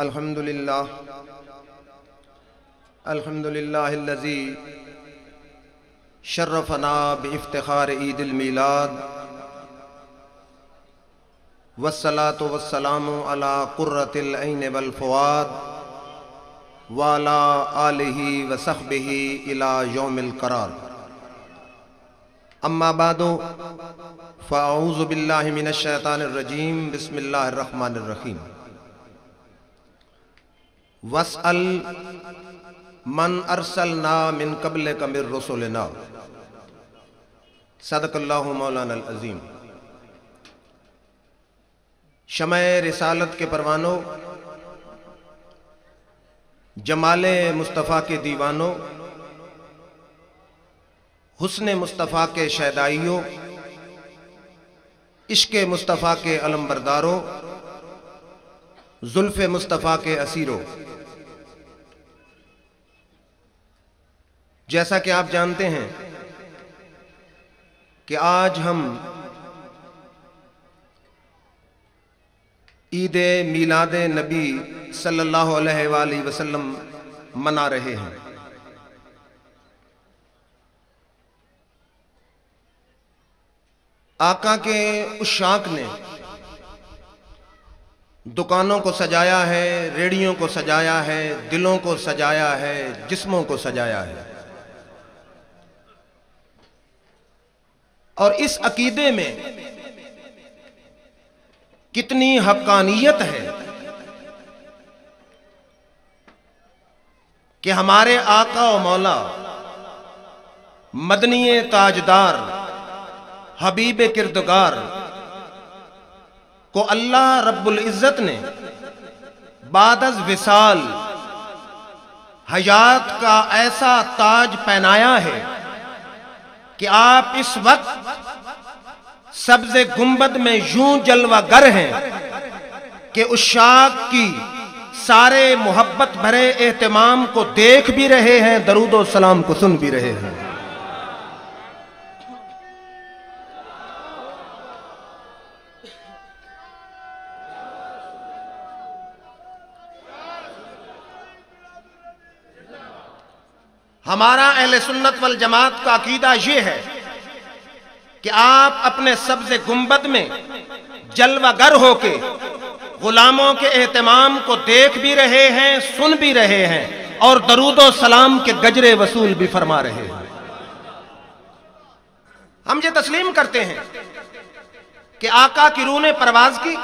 الحمدللہ الذی شرفنا بافتخار عید المیلاد والصلاة والسلام علی قرۃ العین والفؤاد وعلی آلہ وصحبہ الی یوم القرار. اما بعد فاعوذ باللہ من الشیطان الرجیم. بسم اللہ الرحمن الرحیم. واسأل من ارسلنا من قبلک من رسلنا. صدق اللہ مولانا العظیم. شمع رسالت کے پروانوں، جمال مصطفیٰ کے دیوانوں، حسن مصطفیٰ کے شیدائیوں، عشق مصطفیٰ کے علمبرداروں، زلف مصطفیٰ کے اسیروں، جیسا کہ آپ جانتے ہیں کہ آج ہم عید میلاد نبی صلی اللہ علیہ وآلہ وسلم منا رہے ہیں. آقا کے عشاق نے دکانوں کو سجایا ہے، ریڑیوں کو سجایا ہے، دلوں کو سجایا ہے، جسموں کو سجایا ہے. اور اس عقیدے میں کتنی حقانیت ہے کہ ہمارے آقا و مولا مدنی تاجدار حبیب کردگار کو اللہ رب العزت نے بعد از وصال حیات کا ایسا تاج پہنایا ہے کہ آپ اس وقت سبز گنبد میں یوں جلوہ گر ہیں کہ عشاق کی سارے محبت بھرے اہتمام کو دیکھ بھی رہے ہیں، درود و سلام کو سن بھی رہے ہیں. ہمارا اہل سنت والجماعت کا عقیدہ یہ ہے کہ آپ اپنے سبز گنبد میں جلوہ گر ہو کے غلاموں کے اہتمام کو دیکھ بھی رہے ہیں، سن بھی رہے ہیں، اور درود و سلام کے گجرے وصول بھی فرما رہے ہیں. ہم یہ تسلیم کرتے ہیں کہ آقا کی روح نے پرواز کی،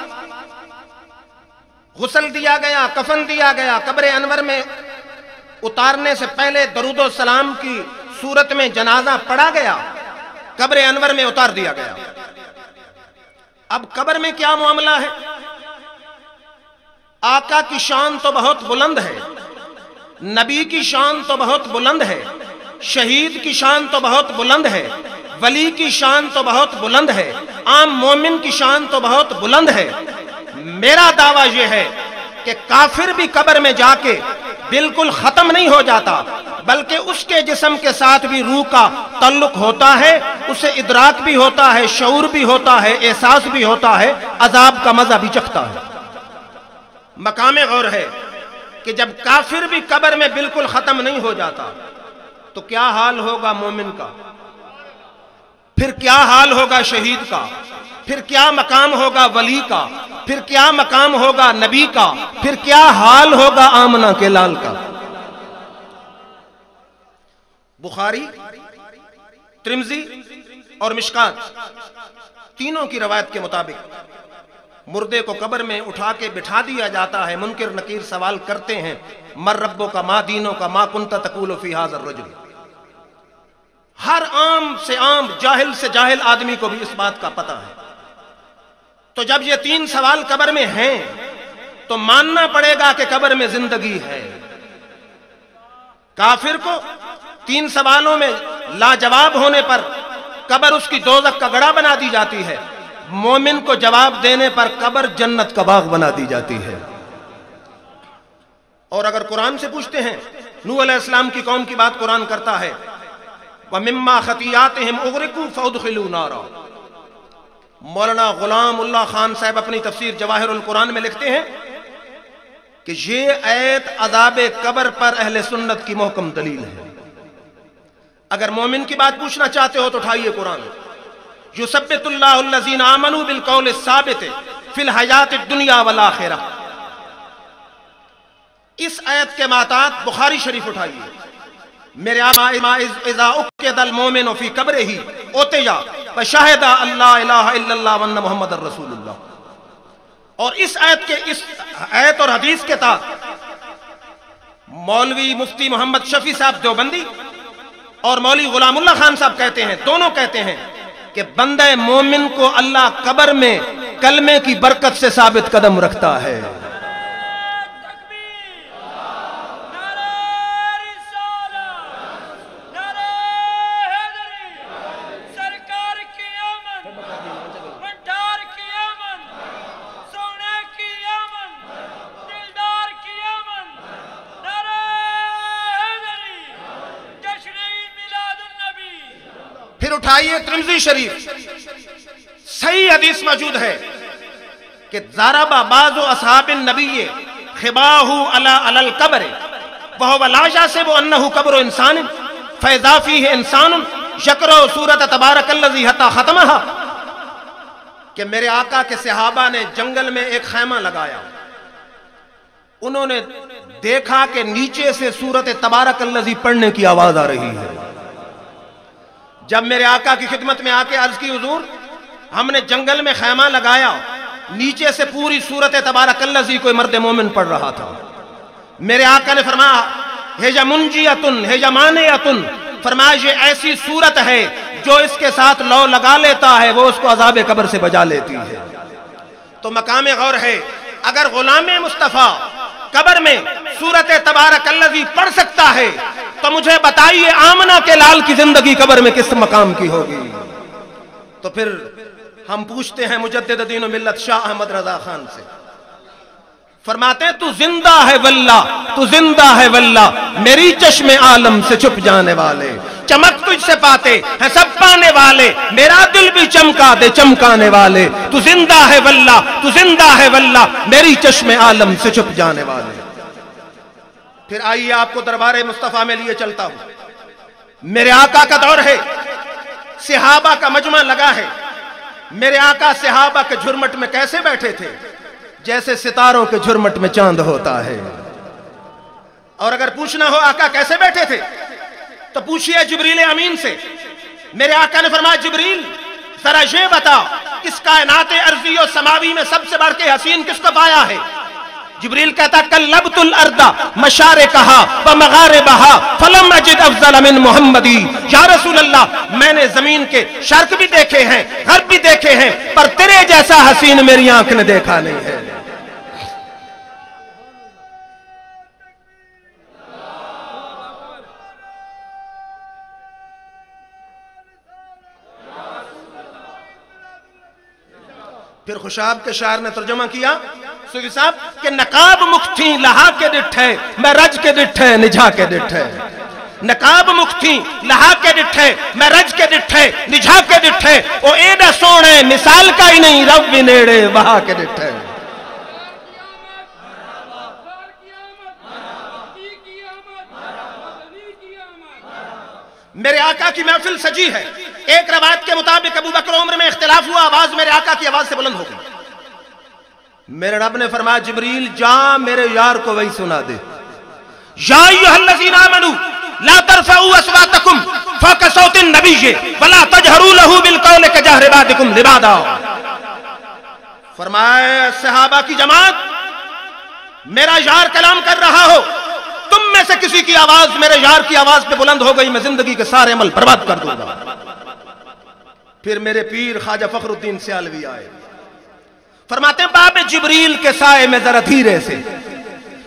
غسل دیا گیا، کفن دیا گیا، قبر انور میں اتارنے سے پہلے درود و سلام کی صورت میں جنازہ پڑھا گیا، قبر انور میں اتار دیا گیا. اب قبر میں کیا معاملہ ہے؟ آقا کی شان تو بہت بلند ہے، نبی کی شان تو بہت بلند ہے، شہید کی شان تو بہت بلند ہے، ولی کی شان تو بہت بلند ہے، عام مومن کی شان تو بہت بلند ہے. میرا دعویٰ یہ ہے کہ کافر بھی قبر میں جا کے بالکل ختم نہیں ہو جاتا، بلکہ اس کے جسم کے ساتھ بھی روح کا تعلق ہوتا ہے، اسے ادراک بھی ہوتا ہے، شعور بھی ہوتا ہے، احساس بھی ہوتا ہے، عذاب کا مزہ بھی چکھتا ہے. مقام غور ہے کہ جب کافر بھی قبر میں بالکل ختم نہیں ہو جاتا تو کیا حال ہوگا مومن کا، پھر کیا حال ہوگا شہید کا، پھر کیا مقام ہوگا ولی کا، پھر کیا مقام ہوگا نبی کا، پھر کیا حال ہوگا آمنہ کے لال کا. بخاری، ترمذی اور مشکات تینوں کی روایت کے مطابق مردے کو قبر میں اٹھا کے بٹھا دیا جاتا ہے. منکر نکیر سوال کرتے ہیں، مر ربو کا، ما دینوں کا، ما کنت تقول فی ھذا الرجل. ہر عام سے عام، جاہل سے جاہل آدمی کو بھی اس بات کا پتہ ہے. تو جب یہ تین سوال قبر میں ہیں تو ماننا پڑے گا کہ قبر میں زندگی ہے. کافر کو تین سوالوں میں لاجواب ہونے پر قبر اس کی دوزخ کا گڑھا بنا دی جاتی ہے، مومن کو جواب دینے پر قبر جنت کا باغ بنا دی جاتی ہے. اور اگر قرآن سے پوچھتے ہیں، نوح علیہ السلام کی قوم کی بات قرآن کرتا ہے، وَمِمَّا خَطِيَّاتِهِمْ أُغْرِقُوا فَأُدْخِلُوا نَارًا. مولانا غلام اللہ خان صاحب اپنی تفسیر جواہر القرآن میں لکھتے ہیں کہ یہ آیت عذاب قبر پر اہل سنت کی محکم دلیل ہے۔ اگر مومن کی بات پوچھنا چاہتے ہو تو اٹھائیے قرآن۔ یثبت اللہ الذین آمنوا بالقول الثابت فی الحیات الدنیا والآخرہ۔ اس آیت کے ماتات بخاری شریف اٹھائیے۔ میرے آقا اذا اقید المومن فی قبرہ اوتیا فشہد اللہ الہ الا اللہ وان محمد الرسول اللہ۔ اور اس آیت اور حدیث کے تحت مولوی مفتی محمد شفیع صاحب دیوبندی اور مولوی غلام اللہ خان صاحب کہتے ہیں، دونوں کہتے ہیں کہ بندہ مومن کو اللہ قبر میں کلمے کی برکت سے ثابت قدم رکھتا ہے۔ پھر اٹھائیے ترمذی شریف، صحیح حدیث موجود ہے کہ ضرب بعض اصحاب النبی خباہ علی القبر وهو لا يحسب انه قبر انسان فاذا فيه انسان يقرأ سورۃ تبارک الذی حتی ختمها، کہ میرے آقا کے صحابہ نے جنگل میں ایک خیمہ لگایا، انہوں نے دیکھا کہ نیچے سے سورۃ تبارک الذی پڑھنے کی آواز آ رہی ہے۔ جب میرے آقا کی خدمت میں آ کے عرض کی حضور ہم نے جنگل میں خیمہ لگایا، نیچے سے پوری سورۃ تبارک الذی کوئی مرد مومن پڑھ رہا تھا، میرے آقا نے فرمایا ہیجا منجیتن ہیجا مانیتن، فرمایا یہ ایسی سورت ہے جو اس کے ساتھ لو لگا لیتا ہے وہ اس کو عذاب قبر سے بچا لیتی ہے۔ تو مقام غور ہے، اگر غلام مصطفیٰ قبر میں سورۃ تبارک الذی پڑھ سکتا ہے تو مجھے بتائیے آمنہ کے لال کی زندگی قبر میں کس مقام کی ہوگی؟ تو پھر ہم پوچھتے ہیں مجدد دین و ملت شاہ احمد رضا خان سے، فرماتے ہیں تو زندہ ہے واللہ، تو زندہ ہے واللہ میری چشم عالم سے چھپ جانے والے، چمک تجھ سے پاتے ہیں سب پانے والے، میرا دل بھی چمکا دے چمکانے والے، تو زندہ ہے واللہ، تو زندہ ہے واللہ میری چشم عالم سے چھپ جانے والے۔ پھر آئیے آپ کو دربار مصطفیٰ میں لیے چلتا ہوں۔ میرے آقا کا دور ہے، صحابہ کا مجمع لگا ہے، میرے آقا صحابہ کے جھرمٹ میں کیسے بیٹھے تھے؟ جیسے ستاروں کے جھرمٹ میں چاند ہوتا ہے۔ اور اگر پوچھنا ہو آقا کیسے بیٹھے تھے تو پوچھئے جبریل امین سے۔ میرے آقا نے فرمایا جبریل ذرا یہ بتا اس کائنات ارضی و سماوی میں سب سے بڑھ کے حسین کس کو پایا ہے؟ جبریل کہتا قلبت الارض مشارقہا ومغاربہا فلم اجد افضل من محمدی، یا رسول اللہ میں نے زمین کے شرق بھی دیکھے ہیں غرب بھی دیکھے ہیں پر تیرے جیسا حسین میری آنکھ نے دیکھا نہیں ہے۔ پھر خوشاب کے شاعر نے ترجمہ کیا صوفی صاحب کہ نقاب مکھتیں لہا کے ڈٹھے میں رج کے ڈٹھے نجھا کے ڈٹھے، نقاب مکھتیں لہا کے ڈٹھے میں رج کے ڈٹھے نجھا کے ڈٹھے، او ایڈا سونے مثال کا ہی نہیں رب بھی نیڑے وہاں کے ڈٹھے۔ میرے آقا کی محفل سجی ہے، ایک روایت کے مطابق ابو بکر عمر میں اختلاف ہوا، آواز میرے آقا کی آواز سے بلند ہو گئی۔ میرے رب نے فرمایا جبریل جا میرے یار کو وہی سنا دے، یا ایھا الذین آمنوا لا ترفعوا اصواتکم فوق صوت النبی ولا تجہروا لہ بالقول کجہر بعضکم لبعض۔ فرمایا صحابہ کی جماعت میرا یار کلام کر رہا ہو، تم میں سے کسی کی آواز میرے یار کی آواز پہ بلند ہو گئی میں زندگی کے سارے عمل برباد کر دوں گا۔ پھر میرے پیر خواجہ فخر الدین سیالوی آئے، فرماتے ہیں باب جبریل کے سائے میں ذرا دھیرے سے،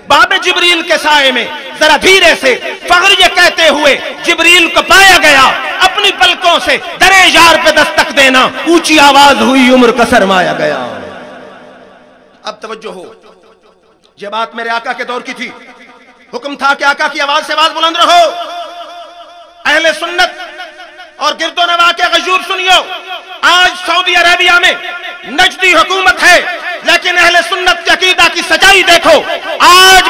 باب جبریل کے سائے میں ذرا دھیرے سے، فخر یہ کہتے ہوئے جبریل کو پایا گیا اپنی پلکوں سے درے یار پہ دستک دینا، اونچی آواز ہوئی عمر کا سرمایا گیا۔ اب توجہ ہو، یہ بات میرے آقا کے دور کی تھی، حکم تھا کہ آقا کی آواز سے آواز بلند رہو۔ اہل سنت اور گرد و نواح کے غیور سنیو، آج سعودی عربیہ میں نجدی حکومت ہے لیکن اہل سنت کے عقیدہ کی سچائی دیکھو، آج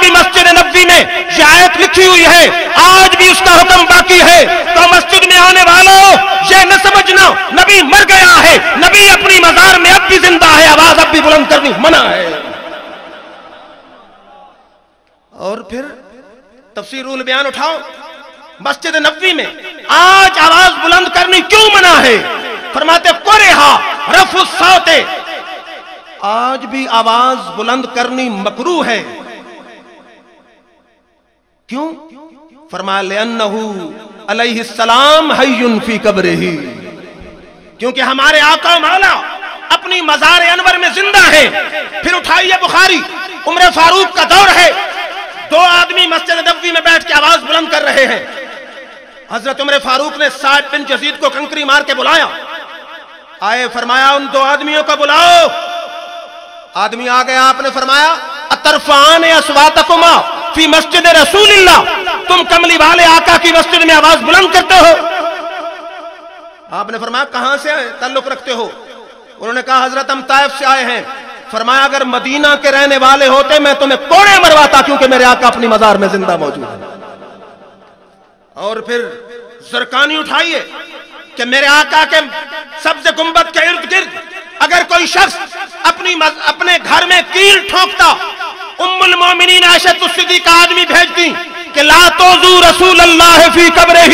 آیت لکھی ہوئی ہے، آج بھی اس کا حکم باقی ہے۔ تو مسجد میں آنے والوں یہ نہ سمجھنا نبی مر گیا ہے، نبی اپنی مزار میں اب بھی زندہ ہے، آواز اب بھی بلند کرنی منع ہے۔ اور پھر تفسیر البیان اٹھاؤ، مسجد نبوی میں آج آواز بلند کرنی کیوں منع ہے؟ فرماتے قرہا رفع الصوت، آج بھی آواز بلند کرنی مکروہ ہے۔ کیوں؟ فرمایا لأنہ علیہ السلام حی فی قبرہ، کیونکہ ہمارے آقا مولا اپنی مزار انور میں زندہ ہے۔ پھر اٹھائیے بخاری، عمر فاروق کا دور ہے، دو آدمی مسجد نبوی میں بیٹھ کے آواز بلند کر رہے ہیں۔ حضرت عمر فاروق نے سعد بن یزید کو کنکری مار کے بلایا، آئے، فرمایا ان دو آدمیوں کو بلاؤ۔ آدمی آ گیا، آپ نے فرمایا اترفعان اصواتکما فی مسجد رسول اللہ، تم کملی والے آقا کی مسجد میں آواز بلند کرتے ہو؟ آپ نے فرمایا کہاں سے تعلق رکھتے ہو؟ انہوں نے کہا حضرت ہم طائف سے آئے ہیں۔ فرمایا اگر مدینہ کے رہنے والے ہوتے میں تمہیں کوڑے مرواتا، کیونکہ میرے آقا اپنی مزار میں زندہ موجود ہے۔ اور پھر زرقانی اٹھائیے کہ میرے آقا کے سبز گنبد کے ارد گرد اگر کوئی شخص اپنے گھر میں کیل ٹھونکتا، ام المومنین عائشہ صدیقہ آدمی بھیجتی کہ لا توزو رسول اللہ فی قبرہ،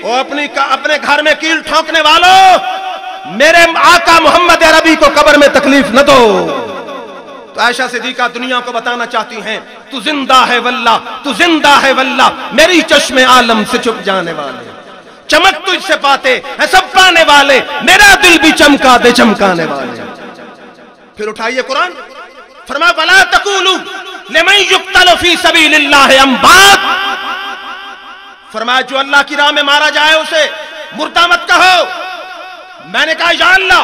وہ اپنے گھر میں کیل ٹھونکنے والوں میرے آقا محمد عربی کو قبر میں تکلیف نہ دو۔ تو عائشہ صدیقہ دنیا کو بتانا چاہتی ہیں تو زندہ ہے واللہ، تو زندہ ہے واللہ، میری چشم عالم سے چھپ جانے والے، چمک تجھ سے پاتے ہیں سب پانے والے، میرا دل بھی چمکا دے چمکانے والے۔ پھر اٹھائیے قرآن، فرمایا وَلَا تَقُولُوا لِمَنْ يُقْتَلُ فِي سَبِيلِ اللَّهِ أَمْوَاتٌ، فرمایا جو اللہ کی راہ میں مارا جائے اسے مردہ مت کہو۔ میں نے کہا یا اللہ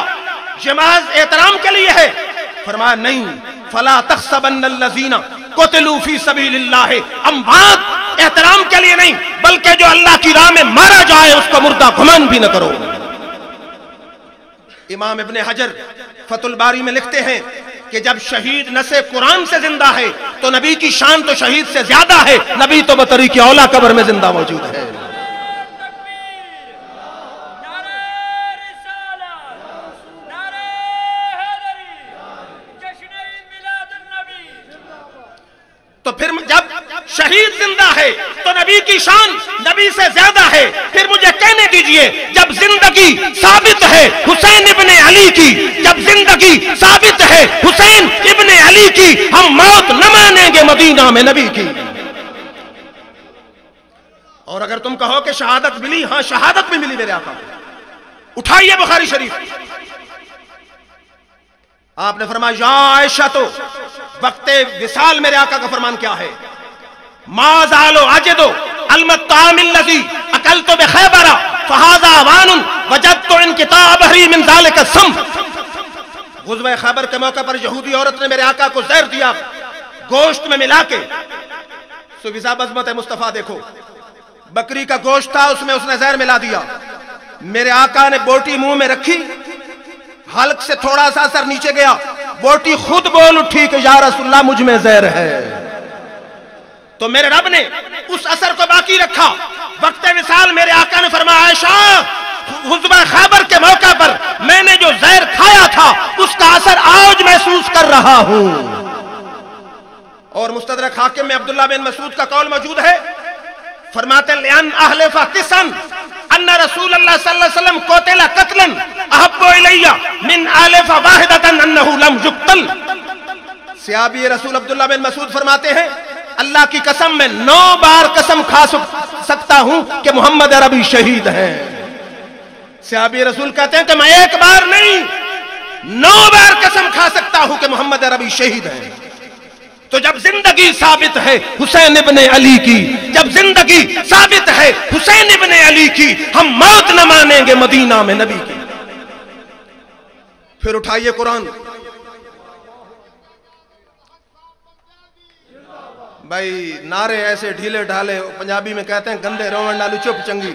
یہ محض احترام کے لیے ہے؟ فرمایا نہیں، فَلَا تَحْسَبَنَّ الَّذِينَ قُتِلُوا فِي سَبِيلِ اللَّهِ أَمْوَاتٌ، احترام کے لیے نہیں بلکہ جو اللہ کی راہ میں مارا جائے اس کو مردہ گمان بھی نہ کرو۔ امام ابن حجر فتح الباری میں لکھتے ہیں کہ جب شہید نص قرآن سے زندہ ہے تو نبی کی شان تو شہید سے زیادہ ہے، نبی تو بطریق اولا قبر میں زندہ موجود ہے۔ تو پھر جب شہید زندہ ہے تو نبی کی شان نبی سے زیادہ ہے، پھر مجھے کہنے دیجئے جب زندگی ثابت ہے حسین ابن علی کی، جب زندگی ثابت ہے حسین ابن علی کی، ہم موت نہ مانیں گے مدینہ میں نبی کی۔ اور اگر تم کہو کہ شہادت ملی، ہاں شہادت بھی ملی میرے آقا کو۔ اٹھائیے بخاری شریف، آپ نے فرمایا یا عائشہ تو وقت وصال میرے آقا کا فرمان کیا ہے؟ ما زالو اجدو المطعام الذی اکلت بخیبر فہذا اوان وجدت انقطاع بحری من ذلک الصنف۔ غزوہ خیبر کے موقع پر یہودی عورت نے میرے آقا کو زہر دیا گوشت میں ملا کے۔ صوفی صاحب عظمت مصطفیٰ دیکھو، بکری کا گوشت تھا اس میں اس نے زہر ملا دیا، میرے آقا نے بوٹی منہ میں رکھی، حلق سے تھوڑا سا اثر نیچے گیا، بوٹی خود بول اٹھی کہ یا رسول اللہ مجھ میں زہر ہے۔ تو میرے رب نے اس اثر کو باقی رکھا۔ وقت وصال میرے آقا نے فرمایا عائشہ غزوہ خیبر کے موقع پر میں نے جو زہر کھایا تھا اس کا اثر آج محسوس کر رہا ہوں۔ اور مستدرک حاکم میں عبداللہ بن مسعود کا قول موجود ہے، فرماتے ہیں لئن احلف قسا ان رسول اللہ صلی اللہ علیہ وسلم قتل قتلا احب الی من احلف واحدۃ انه لم يقتل۔ صحابی رسول عبداللہ بن مسعود فرماتے ہیں اللہ کی قسم میں 9 بار قسم کھا سکتا ہوں کہ محمد عربی شہید ہیں۔ صحابی رسول کہتے ہیں کہ میں 1 بار نہیں 9 بار قسم کھا سکتا ہوں کہ محمد عربی شہید ہیں۔ تو جب زندگی ثابت ہے حسین ابن علی کی، جب زندگی ثابت ہے حسین ابن علی کی، ہم موت نہ مانیں گے مدینہ میں نبی کی۔ پھر اٹھائیے قرآن، بھائی نعرے ایسے ڈھیلے ڈھالے، پنجابی میں کہتے ہیں گندے روڑ نالو چپ چنگی۔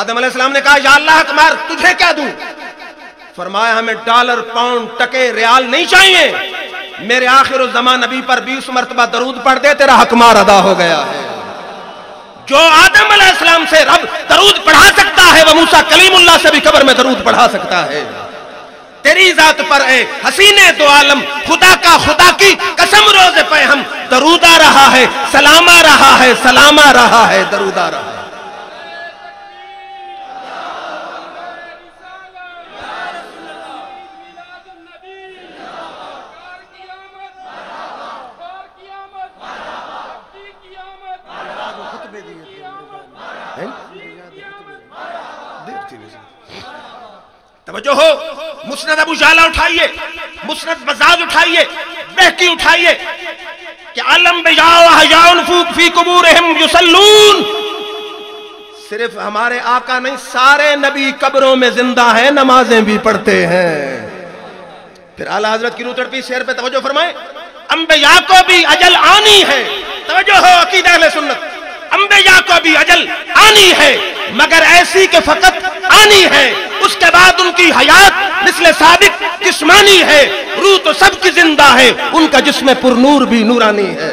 آدم علیہ السلام نے کہا یا اللہ اکبر تجھے کیا دوں؟ فرمایا ہمیں ڈالر پاؤنڈ ٹکے ریال نہیں چاہیے، میرے آخر الزمان نبی پر 20 مرتبہ درود پڑھ دے تیرا حق مار ادا ہو گیا ہے۔ جو آدم علیہ السلام سے رب درود پڑھا سکتا ہے وہ موسیٰ کلیم اللہ سے بھی قبر میں درود پڑھا سکتا ہے۔ تیری ذات پر اے حسین دو عالم خدا کا خدا کی قسم روز پہ ہم درود آ رہا ہے، سلام آ رہا ہے، سلام آ رہا ہے، درود آ رہا ہے۔ توجہ ہو، مسند ابو جعلہ اٹھائیے، مسند بزاز اٹھائیے، بہقی اٹھائیے کہ الانبیاء احیاء فی قبورہم یصلون، صرف ہمارے آقا نہیں سارے نبی قبروں میں زندہ ہیں، نمازیں بھی پڑھتے ہیں۔ پھر اعلیٰ حضرت کی روح تڑپی شعر پہ توجہ فرمائیں، انبیاء کو بھی اجل آنی ہے، توجہ ہو عقیدہ اہل سنت، انبیاء کو بھی اجل آنی ہے مگر ایسی کہ فقط آنی ہے، اس کے بعد ان کی حیات مثل ثابت جسمانی ہے، روح تو سب کی زندہ ہے، ان کا جسم پر نور بھی نورانی ہے۔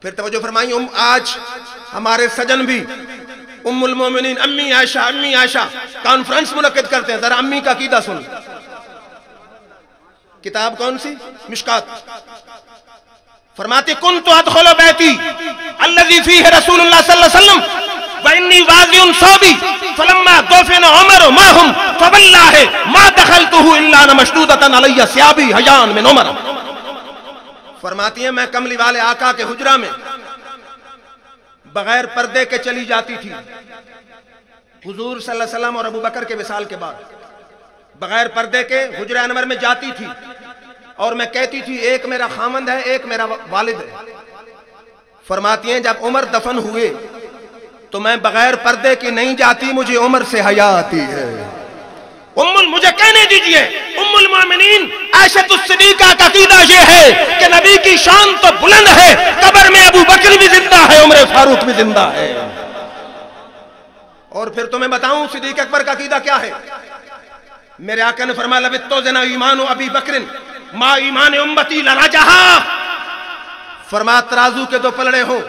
پھر توجہ فرمائیں، آج ہمارے سجن بھی ام المومنین امی عائشہ کانفرنس منعقد کرتے ہیں، ذرا امی کا عقیدہ سن۔ کتاب کون سی؟ مشکات۔ فرماتے کنت ادخل بیتی الذی فیہ رسول اللہ صلی اللہ علیہ وسلم وانی واضع صوبی فلما دفن عمر معهم فواللہ ما دخلته الا مشدودۃ علی ثیابی حیاء من عمر۔ فرماتی ہیں میں کملی والے آقا کے حجرہ میں بغیر پردے کے چلی جاتی تھی، حضور صلی اللہ علیہ وسلم اور ابو بکر کے وصال کے بعد بغیر پردے کے حجرہ انور میں جاتی تھی اور میں کہتی تھی ایک میرا خامند ہے ایک میرا والد ہے۔ فرماتی ہیں جب عمر دفن ہوئے تو میں بغیر پردے کی نہیں جاتی، مجھے عمر سے حیا آتی ہے۔ مجھے کہنے دیجئے ام المومنین عائشہ الصدیقہ کا عقیدہ یہ ہے کہ نبی کی شان تو بلند ہے، قبر میں ابو بکر بھی زندہ ہے، عمر فاروق بھی زندہ ہے۔ اور پھر تمہیں بتاؤں صدیق اکبر کا عقیدہ کیا ہے؟ میرے آقا نے فرمایا لَبِتَّوْزِنَا ایمان ابی بکر ما ایمان امتی لرجحا، فرمایا ترازو کے دو پلڑے ہوں،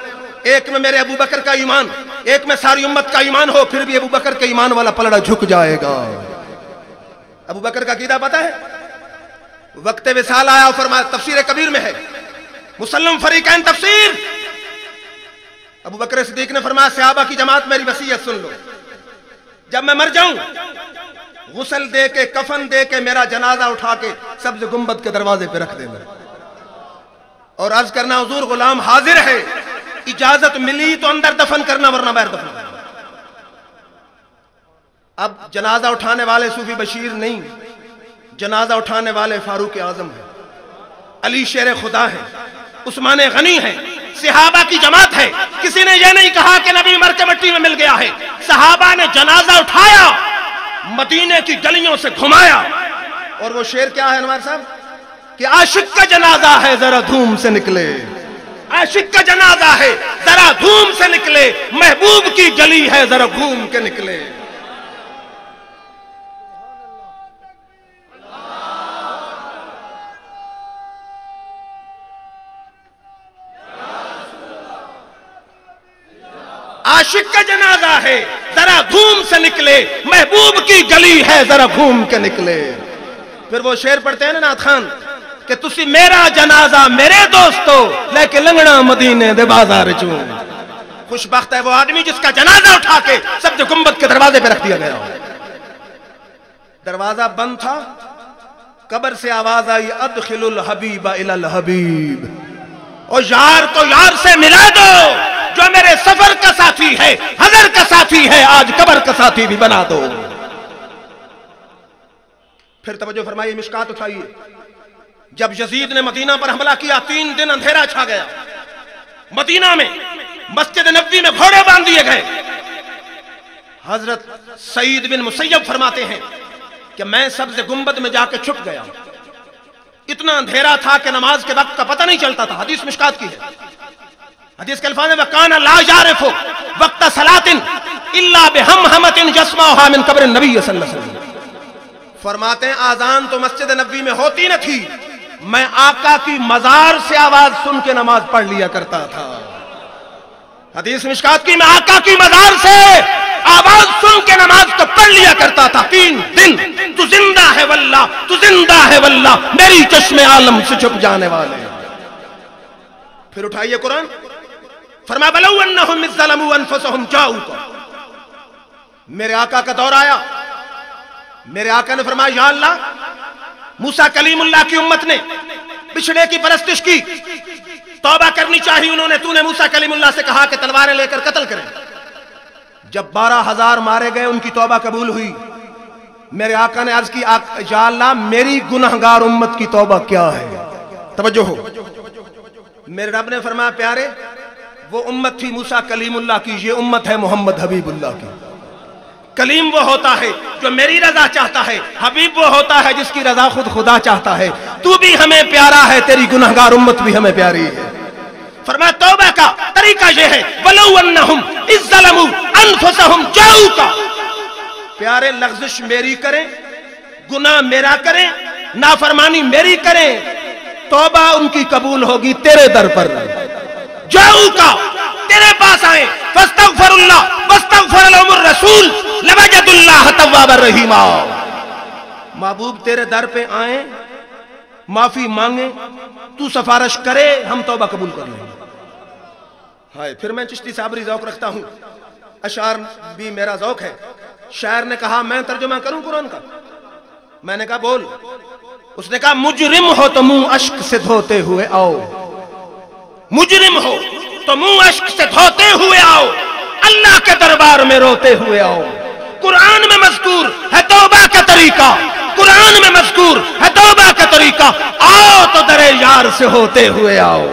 ایک میں میرے ابو بکر کا ایمان ایک میں ساری امت کا ایمان ہو، پھر بھی ابو بکر کے ایمان والا پلڑا جھک جائے گا۔ ابو بکر کا عقیدہ پتہ ہے؟ وقت وصال آیا، فرمایا تفسیر کبیر میں ہے، مسلم فریقین تفسیر، ابو بکر صدیق نے فرمایا صحابہ کی جماعت میری وصیت سن لو، جب میں مر جاؤں غسل دے کے کفن دے کے میرا جنازہ اٹھا کے سبز گنبد کے دروازے پہ رکھ دینا اور عرض کرنا حضور غلام حاضر ہے، اجازت ملی تو اندر دفن کرنا ورنہ باہر دفن کرنا۔ اب جنازہ اٹھانے والے صوفی بشیر نہیں، جنازہ اٹھانے والے فاروق اعظم ہیں، علی شیر خدا ہے، عثمان غنی ہے، صحابہ کی جماعت ہے۔ کسی نے یہ نہیں کہا کہ نبی مر کے مٹی میں مل گیا ہے، صحابہ نے جنازہ اٹھایا، مدینے کی گلیوں سے گھمایا، اور وہ شعر کیا ہے انوار صاحب کہ عاشق کا جنازہ ہے ذرا دھوم سے نکلے، عاشق کا جنازہ ہے ذرا دھوم سے نکلے، محبوب کی گلی ہے ذرا گھوم کے نکلے۔ عاشق کا جنازہ ہے ذرا دھوم سے نکلے، محبوب کی گلی ہے ذرا گھوم کے نکلے۔ پھر وہ شعر پڑھتے ہیں نا نعت خان کہ تسی میرا جنازہ میرے دوستو لے کے لنگڑا مدینے دے بازار چوں۔ خوش بخت ہے وہ آدمی جس کا جنازہ اٹھا کے سبز گنبد کے دروازے پہ رکھ دیا گیا۔ دروازہ بند تھا، قبر سے آواز آئی ادخل الحبیب الی الحبیب، اور یار کو یار سے ملا دو، جو میرے سفر کا ساتھی ہے، حضر کا ساتھی ہے، آج قبر کا ساتھی بھی بنا دو۔ پھر توجہ فرمائیے، مشکات اٹھائیے، جب یزید نے مدینہ پر حملہ کیا 3 دن اندھیرا چھا گیا، مدینہ میں مسجد نبوی میں گھوڑے باندھ دیے گئے۔ حضرت سعید بن مسیب فرماتے ہیں کہ میں سبز گنبد میں جا کے چھپ گیا، اتنا اندھیرا تھا کہ نماز کے وقت کا پتہ نہیں چلتا تھا، حدیث مشکات کی ہے۔ حدیث کے الفاظ میں وَكَانَ لَا يَعْرِفُ وَقْتَ صَلَاةٍ إِلَّا بِحَمْحَمَةٍ يَسْمَعُهَا مِنْ قَبْرِ النَّبِيِّ صلی اللہ علیہ وسلم. فرماتے ہیں آذان تو مسجد نبوی میں ہوتی نہ تھی، میں آقا کی مزار سے آواز سن کے نماز پڑھ لیا کرتا تھا. حدیث مشکات کی میں آقا کی مزار سے آواز سن کے نماز کو پڑھ لیا کرتا تھا. 3 دن تو زندہ ہے واللہ، تو زندہ ہے واللہ، میری چشم عالم سے چھپ جانے والے. پھر اٹھائیے قرآن، فرمایا بلو انہم اذ ظلموا انفسہم جاؤک. میرے آقا کا دور آیا، میرے آقا نے فرمایا یا اللہ، موسیٰ کلیم اللہ کی امت نے بچھڑے کی پرستش کی، توبہ کرنی چاہیے انہوں نے، تو نے موسیٰ کلیم اللہ سے کہا کہ تلواریں لے کر قتل کریں. جب 12,000 مارے گئے ان کی توبہ قبول ہوئی. میرے آقا نے عرض کی یا اللہ میری گنہگار امت کی توبہ کیا ہے؟ توجہ ہو. میرے رب نے فرمایا پیارے وہ امت تھی موسیٰ کلیم اللہ کی، یہ امت ہے محمد حبیب اللہ کی. کلیم وہ ہوتا ہے جو میری رضا چاہتا ہے، حبیب وہ ہوتا ہے جس کی رضا خود خدا چاہتا ہے. تو بھی ہمیں پیارا ہے، تیری گنہگار امت بھی ہمیں پیاری ہے. فرمایا توبہ کا طریقہ یہ ہے وَلَوْ أَنَّهُمْ إِذْ ظَلَمُوا أَنفُسَهُمْ جَاءُوكَ. پیارے لغزش میری کریں، گناہ میرا کریں، نافرمانی میری کریں، توبہ ان کی قبول ہوگی تیرے در پر. جَاءُوكَ تیرے پاس آئیں، فَاسْتَغْفَرُ اللَّهُ وَاسْتَغْفَرَ لَهُمُ الرَّسُولُ لَوَجَدُوا اللَّهَ تَوَّابًا رَحِيمًا. محبوب تیرے در پہ آئیں، معافی مانگیں، تو سفارش کرے، ہم توبہ قبول کر لیں. ہائے پھر میں چشتی صابری ذوق رکھتا ہوں، اشعار بھی میرا ذوق ہے. شاعر نے کہا میں ترجمہ کروں قرآن کا؟ میں نے کہا بول. اس نے کہا مجرم ہو تو منہ اشک سے دھوتے ہوئے آؤ، مجرم ہو تو منہ اشک سے دھوتے ہوئے آؤ، اللہ کے دربار میں روتے ہوئے آؤ. قرآن میں مذکور ہے توبہ کا طریقہ، قرآن میں مذکور ہے توبہ کا طریقہ. آؤ تو در یار سے ہوتے ہوئے آؤ.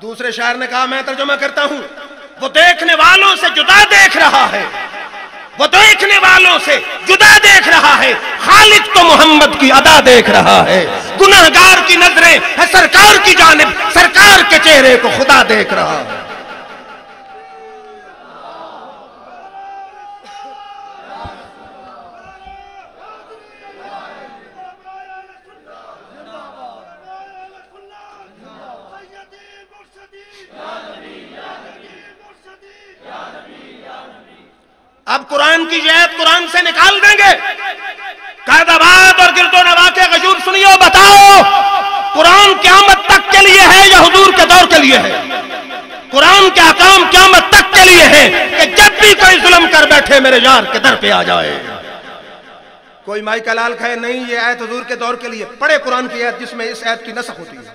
دوسرے شاعر نے کہا میں ترجمہ کرتا ہوں، وہ دیکھنے والوں سے جدا دیکھ رہا ہے، وہ دیکھنے والوں سے جدا دیکھ رہا ہے، خالق تو محمد کی ادا دیکھ رہا ہے. گناہگار کی نظریں ہے سرکار کی جانب، سرکار کے چہرے کو خدا دیکھ رہا ہے. اب قرآن کی آیت قرآن سے نکال دیں گے، قائدآباد اور گرد و نواح کے غشور سنیو، بتاؤ قرآن قیامت تک کے لیے ہے یا حضور کے دور کے لیے ہے؟ قرآن کے احکام قیامت تک کے لیے ہے کہ جب بھی کوئی ظلم کر بیٹھے میرے یار کے در پہ آ جائے. کوئی مائی کا لال کھائے نہیں، یہ آیت حضور کے دور کے لیے. پڑھے قرآن کی آیت جس میں اس آیت کی نسخ ہوتی ہے.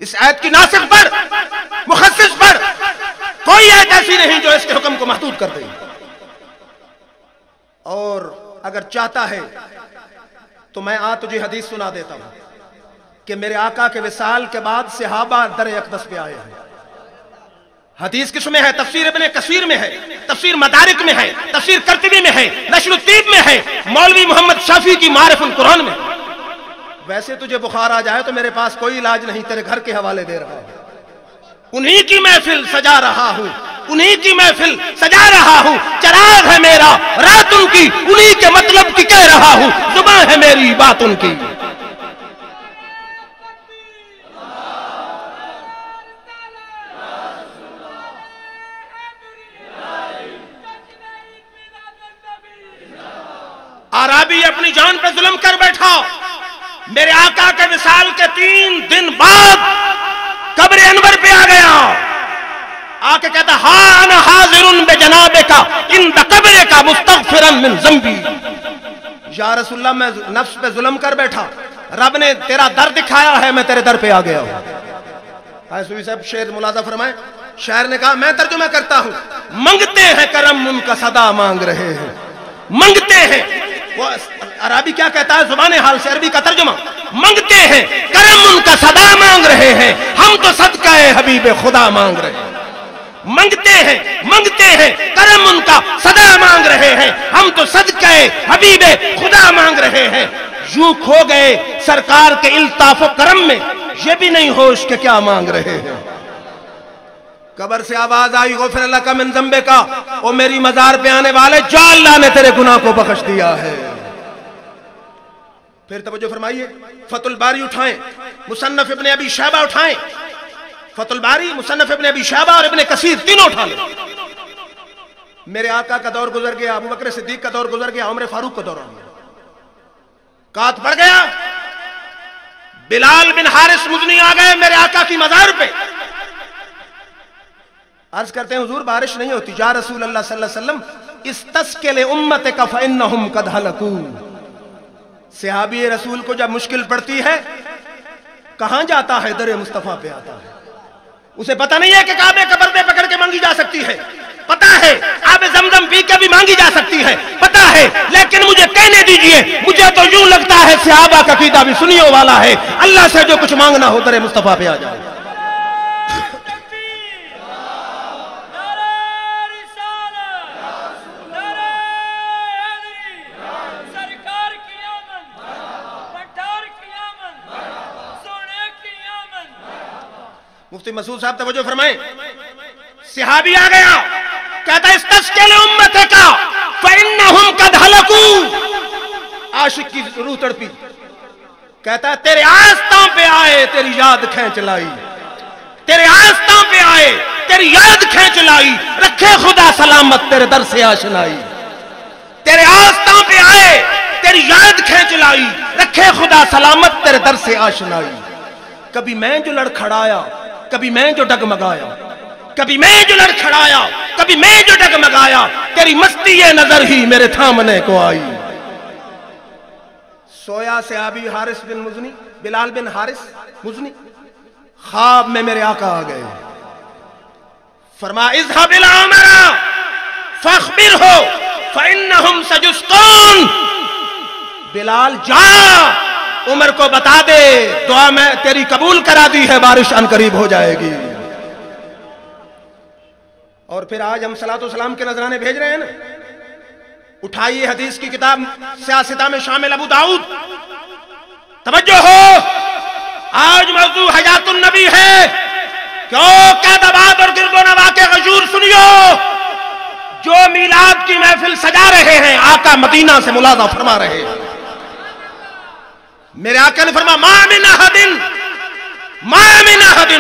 اس آیت کی ناسخ پر، مخصص پر کوئی آیت ایسی نہیں جو اس کے حکم کو محدود کر دے. اور اگر چاہتا ہے تو میں تجھے حدیث سنا دیتا ہوں کہ میرے آقا کے وصال کے بعد صحابہ در اقدس پہ آئے ہیں. حدیث کس میں ہے؟ تفسیر ابن کثیر میں ہے، تفسیر مدارک میں ہے، تفسیر قرطبی میں ہے، نشر الطیب میں ہے، مولوی محمد شافعی کی معارف القرآن میں. ویسے تجھے بخار آ جائے تو میرے پاس کوئی علاج نہیں، تیرے گھر کے حوالے دے رہا ہوں. انہی کی محفل سجا رہا ہوں، انہی کی محفل سجا رہا ہوں. چراغ ہے میرا رات ان کی، انہی کے مطلب کی کہہ رہا ہوں، زبان ہے میری بات ان کی. عربی اپنی جان پہ ظلم کر بیٹھا، میرے آقا کے وصال کے 3 دن بعد قبر انور پہ آ گیا، آ کے کہتا ہاں انا حاضر بجنابکا عند قبرکا مستغفرا من ذنبی. یا رسول اللہ میں نفس پہ ظلم کر بیٹھا، رب نے تیرا در دکھایا ہے، میں تیرے در پہ آ گیا ہوں. سوئی صاحب شعر ملاحظہ فرمائیں. شاعر نے کہا میں ترجمہ کرتا ہوں، منگتے ہیں کرم ان کا صدا مانگ رہے ہیں، منگتے ہیں. وہ عربی کیا کہتا ہے زبان حال سے، عربی کا ترجمہ، منگتے ہیں کرم ان کا صدا مانگ رہے ہیں، ہم تو صدقہ حبیب خدا مانگ رہے ہیں. منگتے ہیں کرم ان کا صدا مانگ رہے ہیں، ہم تو صدقہ حبیب خدا مانگ رہے ہیں۔ یوں کھو گئے سرکار کے الطاف و کرم میں، یہ بھی نہیں ہوش کہ کیا مانگ رہے ہیں۔ قبر سے آواز آئی غفر اللہ کا من ذنبے کا، او میری مزار پہ آنے والے جا اللہ نے تیرے گناہ کو بخش دیا ہے۔ پھر توجہ فرمائیے، فتح الباری اٹھائیں، مصنف ابن ابی شیبہ اٹھائیں، فتح الباری، مصنف ابن ابی شیبہ اور ابن کثیر تینوں اٹھا لیں۔ میرے آقا کا دور گزر گیا، ابو بکر صدیق کا دور گزر گیا، عمر فاروق کا دور آ گیا، کات پڑ گیا، بلال بن حارث مزنی آ گئے میرے آقا کی مزار پہ، عرض کرتے ہیں حضور بارش نہیں ہوتی، یا رسول اللہ صلی اللہ علیہ وسلم استسقِ لأمتک فإنہم قد ہلکوا۔ صحابی رسول کو جب مشکل پڑتی ہے کہاں جاتا ہے؟ در مصطفیٰ پہ آتا ہے۔ اسے پتہ نہیں ہے کہ کعبے کا پردے پکڑ کے مانگی جا سکتی ہے، پتہ ہے آب زمزم پی کے بھی مانگی جا سکتی ہے، پتہ ہے، لیکن مجھے کہنے دیجئے، مجھے تو یوں لگتا ہے صحابہ کا عقیدہ بھی سنیوں والا ہے، اللہ سے جو کچھ مانگنا ہو در مصطفیٰ پہ آ جائے۔ مفتی مسعود صاحب توجہ فرمائیں، صحابی آ گیا، کہتا استسقِ لأمتک فإنہم قد ہلکوا۔ عاشق کی روح تڑپی، کہتا ہے تیرے آستاں پہ آئے تیری یاد کھینچ لائی، تیرے آستاں پہ آئے تیری یاد کھینچ لائی، رکھے خدا سلامت تیرے در سے آشنائی۔ تیرے آستاں پہ آئے تیری یاد کھینچ لائی، رکھے خدا سلامت تیرے در سے آشنائی۔ کبھی میں جو لڑکھڑایا، کبھی میں جو ڈگمگایا، کبھی میں جو لڑکھڑایا، کبھی میں جو ڈگمگایا، تیری مستی نظر ہی میرے تھامنے کو آئی۔ سویا صحابی حارث بن مزنی، بلال بن حارث مزنی، خواب میں میرے آقا آ گئے، فرمایا اذهب الى عمر فاخبره فانهم سيسقون۔ بلال جا عمر کو بتا دے دعا میں تیری قبول کرا دی ہے، بارش ان قریب ہو جائے گی۔ اور پھر آج ہم صلاۃ و سلام کے نذرانے بھیج رہے ہیں نا، اٹھائیے حدیث کی کتاب سیاستہ میں شامل ابو داؤد، توجہ ہو، آج موضوع حیات النبی ہے، کیوں قیدآباد اور گرد و نواح کے غیور سنیو، جو میلاد کی محفل سجا رہے ہیں آقا مدینہ سے ملاحظہ فرما رہے ہیں۔ میرے آقا نے فرمایا ما من احد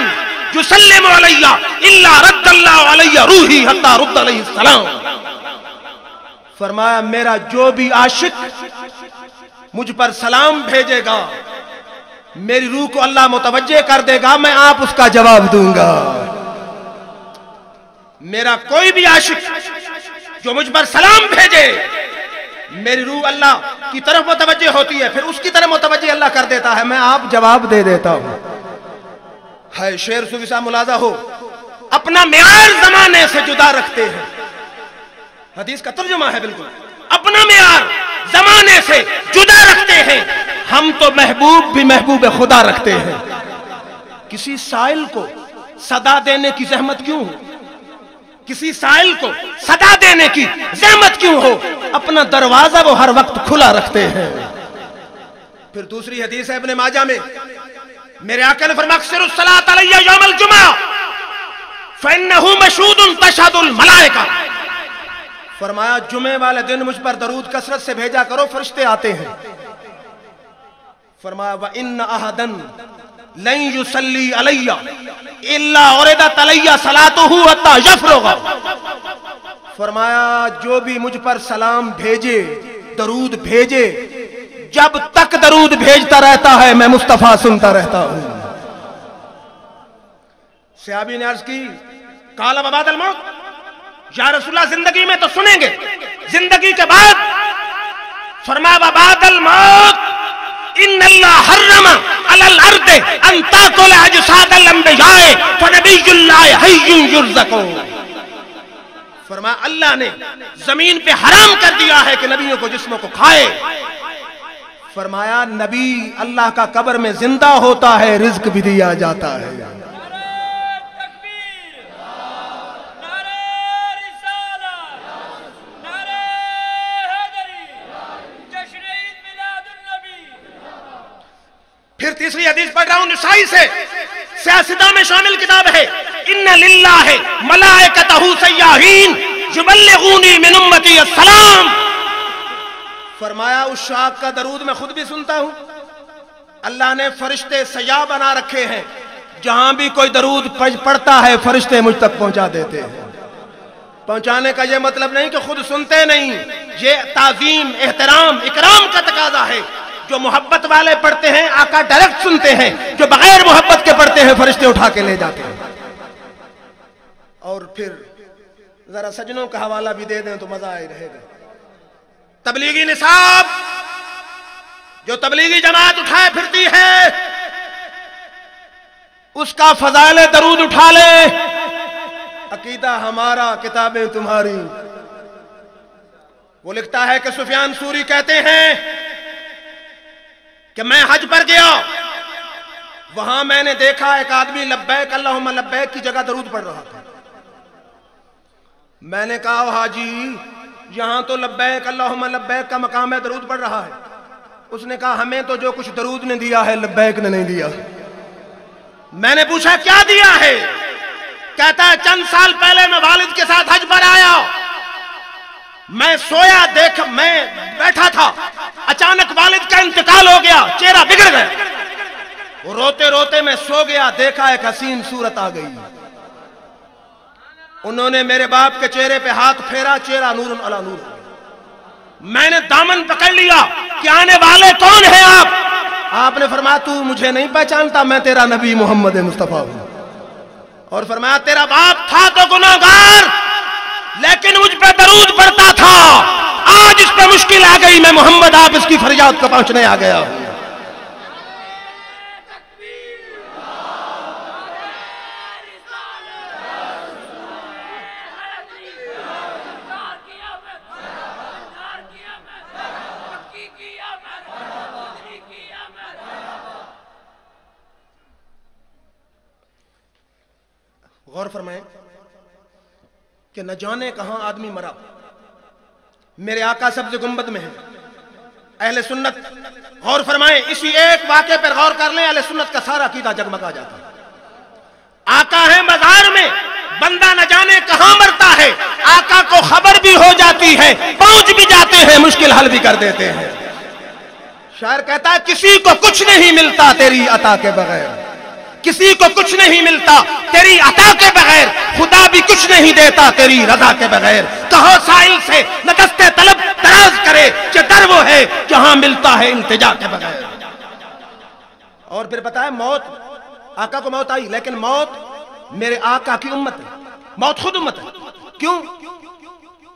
یسلم علی الا رد اللہ علی روحی حتی رد علیہ السلام۔ فرمایا میرا جو بھی عاشق مجھ پر سلام بھیجے گا، میری روح کو اللہ متوجہ کر دے گا، میں آپ اس کا جواب دوں گا۔ میرا کوئی بھی عاشق جو مجھ پر سلام بھیجے، میری روح اللہ کی طرف متوجہ ہوتی ہے، پھر اس کی طرف متوجہ اللہ کر دیتا ہے، میں آپ جواب دے دیتا ہوں۔ ہے شعر صوفی صاحب ملاحظہ ہو، اپنا معیار زمانے سے جدا رکھتے ہیں، حدیث کا ترجمہ ہے بالکل، اپنا معیار زمانے سے جدا رکھتے ہیں۔ ہم تو محبوب بھی محبوب خدا رکھتے ہیں۔ کسی سائل کو صدا دینے کی زحمت کیوں ہو؟ کسی سائل کو صدا دینے کی زحمت کیوں ہو؟ اپنا دروازہ وہ ہر وقت کھلا رکھتے ہیں۔ پھر دوسری حدیث ہے ابن ماجہ میں، میرے آقا نے فرمایا اکثر الصلاۃ علی یوم الجمعہ فانہ مشہود تشہد الملائکہ۔ فرمایا جمعے والے دن مجھ پر درود کثرت سے بھیجا کرو، فرشتے آتے ہیں۔ فرمایا وَإِنَّ أَحَدًا لَن يُصَلِّي عَلَيَّ إِلَّا عُرِضَتْ عَلَيَّ صَلَاتُهُ حَتَّى يَفْرُغَ۔ فرمایا جو بھی مجھ پر سلام بھیجے، درود بھیجے، جب تک درود بھیجتا رہتا ہے میں مصطفیٰ سنتا رہتا ہوں۔ صحابی نے عرض کی قال وبعد الموت، یا رسول اللہ زندگی میں تو سنیں گے، زندگی کے بعد؟ فرمایا وبعد الموت ان اللہ حرم علی الارض ان تاکل اجساد الانبیاء فنبی اللہ حی یرزق۔ فرمایا اللہ نے زمین پہ حرام کر دیا ہے کہ نبیوں کو جسموں کو کھائے۔ فرمایا نبی اللہ کا قبر میں زندہ ہوتا ہے، رزق بھی دیا جاتا ہے۔ تیسری حدیث پڑھ رہا ہوں نسائی سے، سیاستہ میں شامل کتاب ہے، ان للہ ملائکتہ سیاحین یبلغونی من امتی السلام. فرمایا اس شاخ کا درود میں خود بھی سنتا ہوں، اللہ نے فرشتے سیاح بنا رکھے ہیں، جہاں بھی کوئی درود پڑھتا ہے فرشتے مجھ تک پہنچا دیتے ہیں. پہنچانے کا یہ مطلب نہیں کہ خود سنتے نہیں، یہ تعظیم، احترام، اکرام کا تقاضا ہے. جو محبت والے پڑھتے ہیں آقا ڈائریکٹ سنتے ہیں، جو بغیر محبت کے پڑھتے ہیں فرشتے اٹھا کے لے جاتے ہیں. اور پھر ذرا سجنوں کا حوالہ بھی دے دیں تو مزہ آئے رہے گا. تبلیغی نصاب جو تبلیغی جماعت اٹھائے پھرتی ہے اس کا فضائل درود اٹھا لے. عقیدہ ہمارا کتابیں تمہاری. وہ لکھتا ہے کہ سفیان ثوری کہتے ہیں کہ میں حج پر گیا، وہاں میں نے دیکھا ایک آدمی لبیک اللہم لبیک کی جگہ درود پڑھ رہا تھا. میں نے کہا حاجی یہاں تو لبیک اللہم لبیک کا مقام ہے، درود پڑھ رہا ہے. اس نے کہا ہمیں تو جو کچھ درود نے دیا ہے لبیک نے نہیں دیا. میں نے پوچھا کیا دیا ہے؟ کہتا ہے چند سال پہلے میں والد کے ساتھ حج پر آیا، میں سویا میں بیٹھا تھا، اچانک والد کا انتقال ہو گیا، چہرہ بگڑ گیا، وہ روتے روتے میں سو گیا، دیکھا ایک حسین صورت آ گئی، انہوں نے میرے باپ کے چہرے پہ ہاتھ پھیرا، چہرہ نور علی نور. میں نے دامن پکڑ لیا کہ آنے والے کون ہیں آپ نے فرمایا تو مجھے نہیں پہچانتا، میں تیرا نبی محمد مصطفیٰ ہوں. اور فرمایا تیرا باپ تھا تو گناہگار لیکن مجھ پہ درود پڑھتا تھا، آج اس پہ مشکل آ گئی، میں محمد آپ اس کی فریاد کو پہنچنے آ گیا. غور فرمائیں کہ نہ جانے کہاں آدمی مرا. میرے آقا سبز گنبد میں ہے. اہل سنت غور فرمائیں، اسی ایک واقعے پر غور کر لیں، اہل سنت کا سارا عقیدہ جگمگا جاتا ہے. آقا ہے بازار میں، بندہ نہ جانے کہاں مرتا ہے، آقا کو خبر بھی ہو جاتی ہے، پہنچ بھی جاتے ہیں، مشکل حل بھی کر دیتے ہیں. شاعر کہتا ہے کسی کو کچھ نہیں ملتا تیری عطا کے بغیر، کسی کو کچھ نہیں ملتا تیری عطا کے بغیر، خدا بھی کچھ نہیں دیتا تیری رضا کے بغیر. کہو سائل سے نہ دستے طلب دراز کرے، کہ در وہ ہے جہاں ملتا ہے التجا کے بغیر. اور پھر پتا ہے موت، آقا کو موت آئی لیکن موت میرے آقا کی امت ہے، موت خود امت ہے. کیوں؟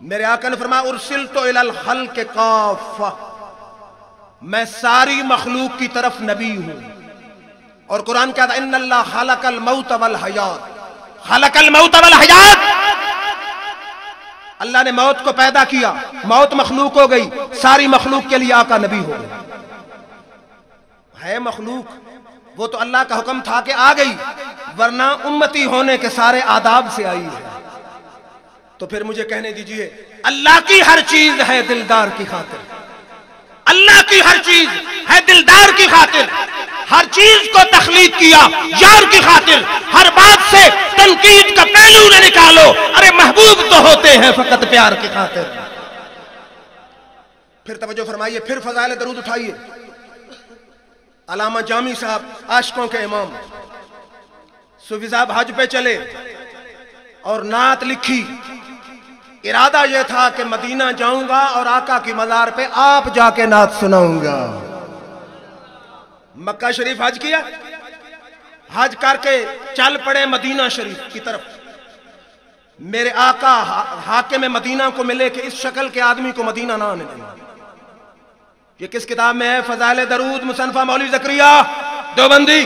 میرے آقا نے فرمایا ارسلت الی الخلق کافہ، میں ساری مخلوق کی طرف نبی ہوں. اور قرآن کہتا ہے ان اللہ خلق الموت والحیات، خلق الموت والحیات، اللہ نے موت کو پیدا کیا، موت مخلوق ہو گئی، ساری مخلوق کے لیے آقا نبی ہو گئے. ہے مخلوق، وہ تو اللہ کا حکم تھا کہ آ گئی، ورنہ امتی ہونے کے سارے آداب سے آئی ہے. تو پھر مجھے کہنے دیجئے اللہ کی ہر چیز ہے دلدار کی خاطر، اللہ کی ہر چیز ہے دلدار کی خاطر، ہر چیز کو تخلیق کیا یار کی خاطر. ہر بات سے تنقید کا پہلو نہ نکالو، ارے محبوب تو ہوتے ہیں فقط پیار کی خاطر. پھر توجہ فرمائیے، پھر فضائل درود اٹھائیے. علامہ جامی صاحب عاشقوں کے امام، صوفی صاحب حج پہ چلے اور نعت لکھی. ارادہ یہ تھا کہ مدینہ جاؤں گا اور آقا کی مزار پہ آپ جا کے نعت سناؤں گا. مکہ شریف حج کیا، حج کر کے چل پڑے مدینہ شریف کی طرف. میرے آقا حاکم مدینہ کو ملے کہ اس شکل کے آدمی کو مدینہ نہ آنے دیں. یہ کس کتاب میں ہے؟ فضائل درود، مصنفہ مولوی زکریا دیوبندی.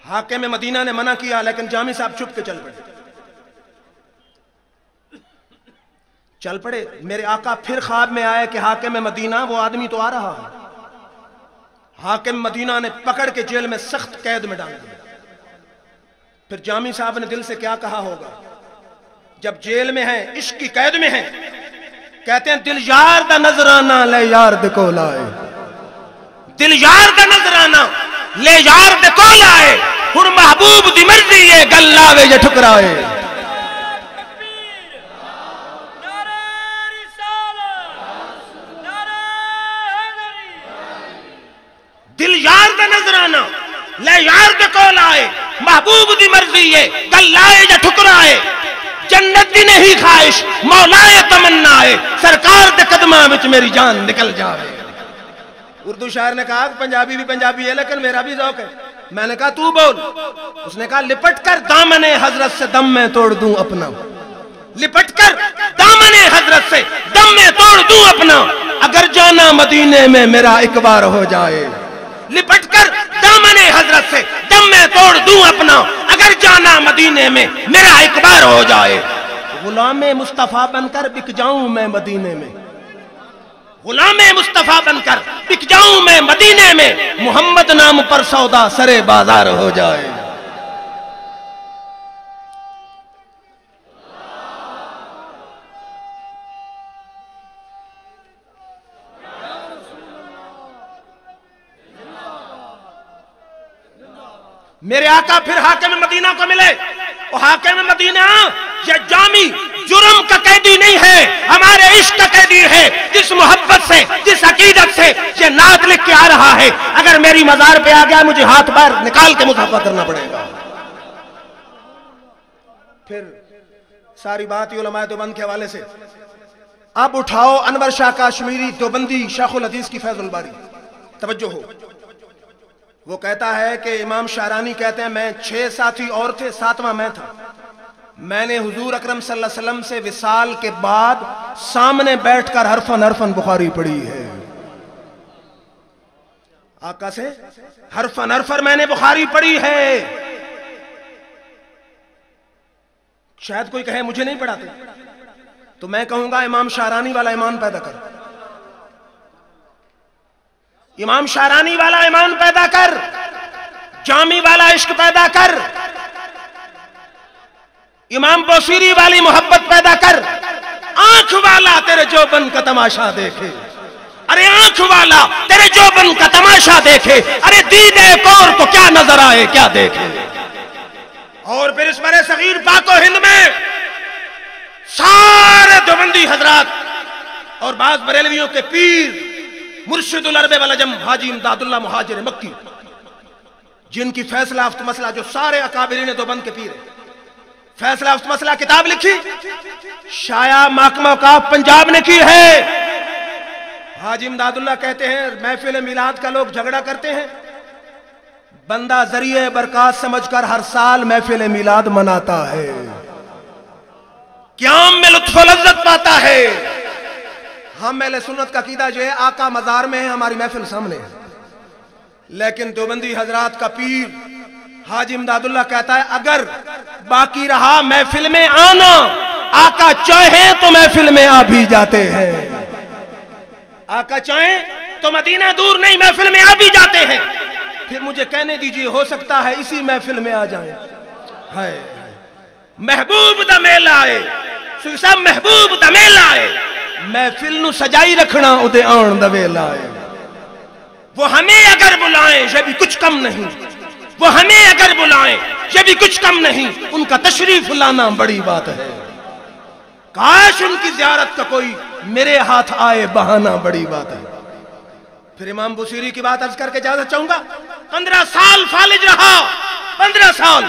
حاکم مدینہ نے منع کیا لیکن جامی صاحب چھپ کے چل پڑے. میرے آقا پھر خواب میں آئے کہ حاکم مدینہ، وہ آدمی تو آ رہا ہے. حاکم مدینہ نے پکڑ کے جیل میں سخت قید میں ڈال دیا. پھر جامی صاحب نے دل سے کیا کہا ہوگا جب جیل میں ہیں، عشق کی قید میں ہیں. کہتے ہیں دل یار دا نظرانہ لے یار دے کو لائے، دل یار دا نظرانہ لے یار دے کول آئے ہن محبوب دی مرضی ہے گل لاوے یا ٹھکرائے دل یار دا نظرانہ لے یار دے کول آئے محبوب دی مرضی ہے گل لائے یا ٹھکرائے جنت دی نہیں خواہش مولا تمنا ہے سرکار دے قدماں وچ میری جان نکل جاوے اردو شاعر نے کہا پنجابی بھی پنجابی ہے لیکن میرا بھی ذوق ہے میں نے کہا تو بول اس نے کہا لپٹ کر دامن حضرت سے دم میں توڑ دوں اپنا لپٹ کر دامن حضرت سے دم میں توڑ دوں اپنا اگر جانا مدینے میں میرا ایک بار ہو جائے لپٹ کر دامن حضرت سے دم میں توڑ دوں اپنا اگر جانا مدینے میں میرا ایک بار ہو جائے غلام مصطفیٰ بن کر بک جاؤں میں مدینے میں غلام مصطفیٰ بن کر بک جاؤں میں مدینے میں محمد نام پر سودا سرے بازار ہو جائے میرے آقا پھر حاکم مدینہ کو ملے وہ حاکم مدینہ یہ جامی جرم کا قیدی نہیں ہے ہمارے عشق کا قیدی ہے جس محبت سے جس عقیدت سے یہ نعت لکھ کے آ رہا ہے اگر میری مزار پہ آ گیا مجھے ہاتھ باہر نکال کے مصافحہ کرنا پڑے گا پھر ساری بات علماء دیوبند کے حوالے سے اب اٹھاؤ انور شاہ کاشمیری دیوبندی شیخ الحدیث کی فیض الباری توجہ ہو وہ کہتا ہے کہ امام شارانی کہتے ہیں میں 6 ساتھی اور تھے 7واں میں تھا میں نے حضور اکرم صلی اللہ علیہ وسلم سے وصال کے بعد سامنے بیٹھ کر حرفاً حرفاً بخاری پڑھی ہے آقا سے حرفاً حرفاً میں نے بخاری پڑھی ہے شاید کوئی کہے مجھے نہیں پڑھاتے تو میں کہوں گا امام شارانی والا ایمان پیدا کر امام شارانی والا ایمان پیدا کر جامی والا عشق پیدا کر امام بوسیری والی محبت پیدا کر آنکھ والا تیرے جوبن کا تماشا دیکھے ارے آنکھ والا تیرے جوبن کا تماشا دیکھے ارے دید ایک اور کو کیا نظر آئے کیا دیکھے اور پھر اس برے صغیر پاک و ہند میں سارے دیوبندی حضرات اور بعض بریلویوں کے پیر مرشد العرب والعجم حاجی امداد اللہ مہاجر مکی جن کی فیصلہ افت مسئلہ جو سارے اکابرین دیوبند کے پیر ہیں فیصلہ افت مسئلہ کتاب لکھی شایع محکمہ اوقاف پنجاب نے کی ہے حاجی امداد اللہ کہتے ہیں محفل میلاد کا لوگ جھگڑا کرتے ہیں بندہ ذریعہ برکات سمجھ کر ہر سال محفل میلاد مناتا ہے قیام میں لطف و لذت پاتا ہے ہم اہل سنت کا عقیدہ جو ہے آقا مزار میں ہے ہماری محفل سامنے ہے لیکن دیوبندی حضرات کا پیر حاجی امداد اللہ کہتا ہے اگر باقی رہا محفل میں آنا آقا چاہیں تو محفل میں آ بھی جاتے ہیں آقا چاہیں تو مدینہ دور نہیں محفل میں آ بھی جاتے ہیں پھر مجھے کہنے دیجئے ہو سکتا ہے اسی محفل میں آ جائیں محبوب دا میلہ آئے صاحب محبوب دا میلہ آئے محفل نو سجائی رکھنا ادھے آن دا ویلا ہے وہ ہمیں اگر بلائیں یہ بھی کچھ کم نہیں وہ ہمیں اگر بلائیں یہ بھی کچھ کم نہیں ان کا تشریف لانا بڑی بات ہے کاش ان کی زیارت کا کوئی میرے ہاتھ آئے بہانا بڑی بات ہے پھر امام بصیری کی بات عرض کر کے اجازت چاہوں گا 15 سال فالج رہا 15 سال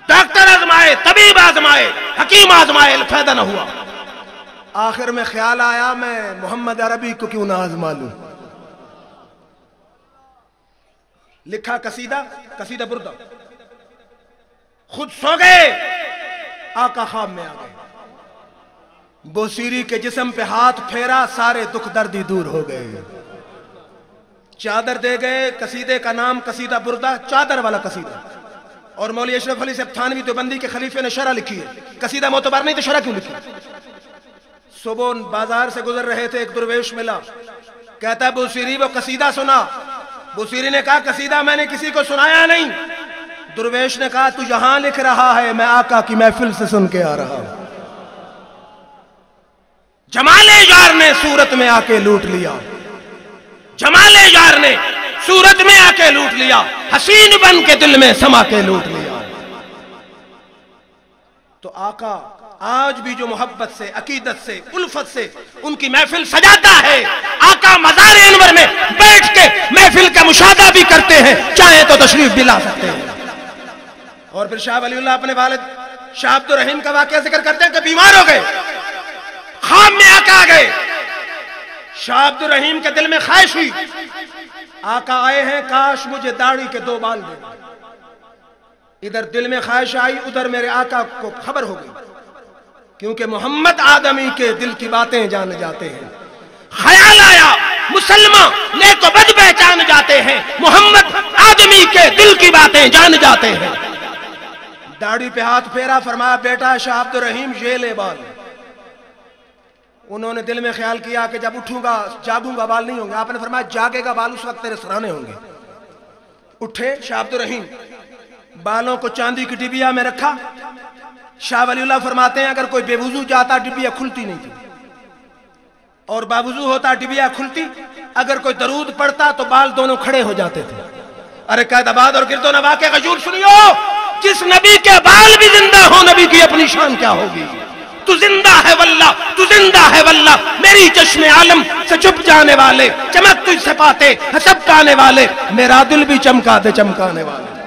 ڈاکٹر آزمائے طبیب آزمائے حکیم آزمائے فائدہ نہ ہوا آخر میں خیال آیا میں محمد عربی کو کیوں نہ آزما لوں لکھا قصیدہ بردہ خود سو گئے آقا خواب میں آ گئے بوسیری کے جسم پہ ہاتھ پھیرا سارے دکھ دردی دور ہو گئے چادر دے گئے قصیدے کا نام قصیدہ بردہ چادر والا قصیدہ اور مولوی اشرف علی صاحب تھانوی دیوبندی کے خلیفے نے شرح لکھی ہے قصیدہ معتبر نہیں تو شرح کیوں لکھی صبح بازار سے گزر رہے تھے ایک درویش ملا کہتا ہے بوسیری وہ قصیدہ سنا بوسیری نے کہا قصیدہ میں نے کسی کو سنایا نہیں درویش نے کہا تو یہاں لکھ رہا ہے میں آقا کی محفل سے سن کے آ رہا ہوں جمال یار نے صورت میں آ کے لوٹ لیا جمال یار نے صورت میں آ کے لوٹ لیا، حسین بن کے دل میں سما کے لوٹ لیا۔ تو آقا آج بھی جو محبت سے، عقیدت سے، الفت سے ان کی محفل سجاتا ہے، آقا مزار انور میں بیٹھ کے محفل کا مشاہدہ بھی کرتے ہیں، چاہیں تو تشریف بھی لا سکتے ہیں۔ اور پھر شاہ ولی اللہ اپنے والد شاہ عبد الرحیم کا واقعہ ذکر کرتے ہیں کہ بیمار ہو گئے، خواب میں آقا آ گئے۔ شاہ عبد الرحیم کے دل میں خواہش ہوئی، آقا آئے ہیں، کاش مجھے داڑھی کے 2 بال دے۔ ادھر دل میں خواہش آئی، ادھر میرے آقا کو خبر ہو گئی، کیونکہ محمد آدمی کے دل کی باتیں جان جاتے ہیں۔ خیال آیا مسلمان نیک و بد پہچان جاتے ہیں، محمد آدمی کے دل کی باتیں جان جاتے ہیں۔ داڑھی پہ ہاتھ پھیرا، فرمایا بیٹا شاہ عبد الرحیم یہ لے بال۔ انہوں نے دل میں خیال کیا کہ جب اٹھوں گا جاگوں گا بال نہیں ہوں گے۔ آپ نے فرمایا جاگے گا بال اس وقت تیرے سرانے ہوں گے۔ اٹھے شاہ عبد الرحیم، بالوں کو چاندی کی ڈبیا میں رکھا۔ شاہ ولی اللہ فرماتے ہیں اگر کوئی بے وضو جاتا ڈبیا کھلتی نہیں تھی، اور باوضو ہوتا ڈبیا کھلتی۔ اگر کوئی درود پڑھتا تو بال دونوں کھڑے ہو جاتے تھے۔ ارے قید آباد اور گرد و نواح کے غیور سنیو، جس نبی کے بال بھی زندہ ہو نبی کی اپنی شان کیا ہوگی۔ تو زندہ ہے واللہ، تو زندہ ہے واللہ، میری چشم عالم سے چھپ جانے والے، چمک تجھ سے پاتے حسب پانے والے، میرا دل بھی چمکا دے چمکانے والے۔